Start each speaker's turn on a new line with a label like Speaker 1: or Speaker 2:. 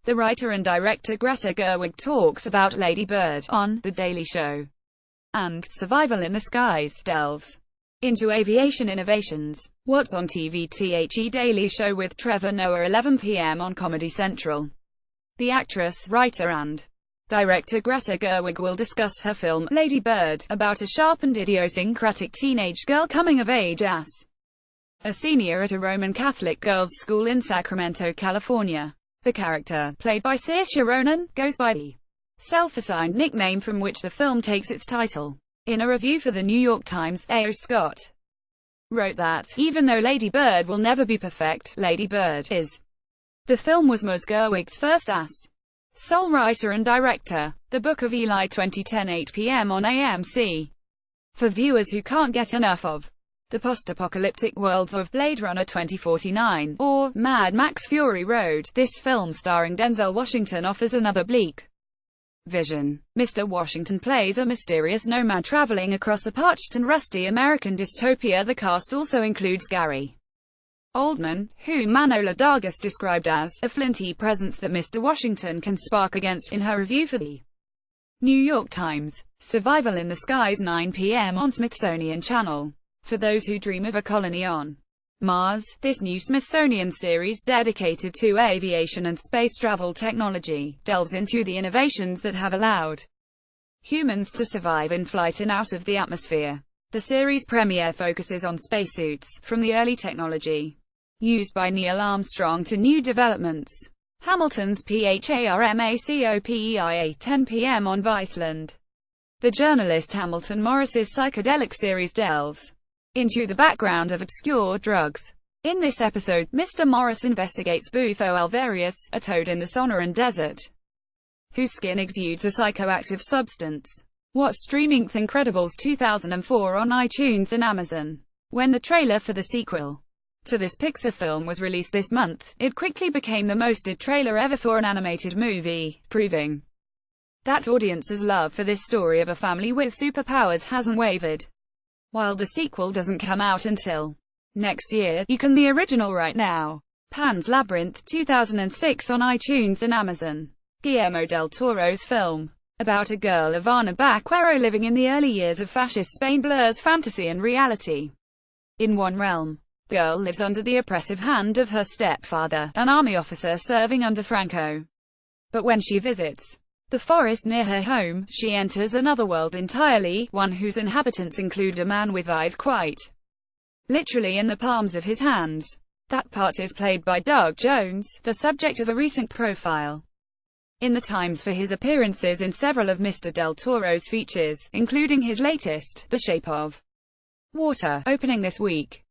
Speaker 1: The writer and director Greta Gerwig talks about Lady Bird on The Daily Show, and Survival in the Skies delves into aviation innovations. What's on TV? The Daily Show with Trevor Noah, 11 p.m. on Comedy Central. The actress, writer and director Greta Gerwig will discuss her film, Lady Bird, about a sharp and idiosyncratic teenage girl coming of age as a senior at a Roman Catholic girls' school in Sacramento, California. The character, played by Saoirse Ronan, goes by the self-assigned nickname from which the film takes its title. In a review for the New York Times, A.O. Scott wrote that, even though Lady Bird will never be perfect, Lady Bird is. The film was Ms. Gerwig's first as sole writer and director. The Book of Eli, 2010, 8 p.m. on AMC. For viewers who can't get enough of the post-apocalyptic worlds of Blade Runner 2049, or Mad Max Fury Road, this film starring Denzel Washington offers another bleak vision. Mr. Washington plays a mysterious nomad traveling across a parched and rusty American dystopia. The cast also includes Gary Oldman, who Manohla Dargis described as a flinty presence that Mr. Washington can spark against in her review for the New York Times. Survival in the Skies, 9 p.m. on Smithsonian Channel. For those who dream of a colony on Mars, this new Smithsonian series dedicated to aviation and space travel technology delves into the innovations that have allowed humans to survive in flight and out of the atmosphere. The series premiere focuses on spacesuits, from the early technology used by Neil Armstrong to new developments. Hamilton's PHARMACOPEIA, 10 p.m. on Viceland. The journalist Hamilton Morris's psychedelic series delves into the background of obscure drugs. In this episode, Mr. Morris investigates Bufo alvarius, a toad in the Sonoran Desert, whose skin exudes a psychoactive substance. Watch streaming The Incredibles 2004 on iTunes and Amazon. When the trailer for the sequel to this Pixar film was released this month, it quickly became the most-viewed trailer ever for an animated movie, proving that audiences' love for this story of a family with superpowers hasn't wavered. While the sequel doesn't come out until next year, you can the original right now. Pan's Labyrinth 2006 on iTunes and Amazon. Guillermo del Toro's film about a girl, Ivana Baquero, living in the early years of fascist Spain blurs fantasy and reality. In one realm, the girl lives under the oppressive hand of her stepfather, an army officer serving under Franco. But when she visits the forest near her home, she enters another world entirely, one whose inhabitants include a man with eyes quite literally in the palms of his hands. That part is played by Doug Jones, the subject of a recent profile in the Times for his appearances in several of Mr. Del Toro's features, including his latest, The Shape of Water, opening this week.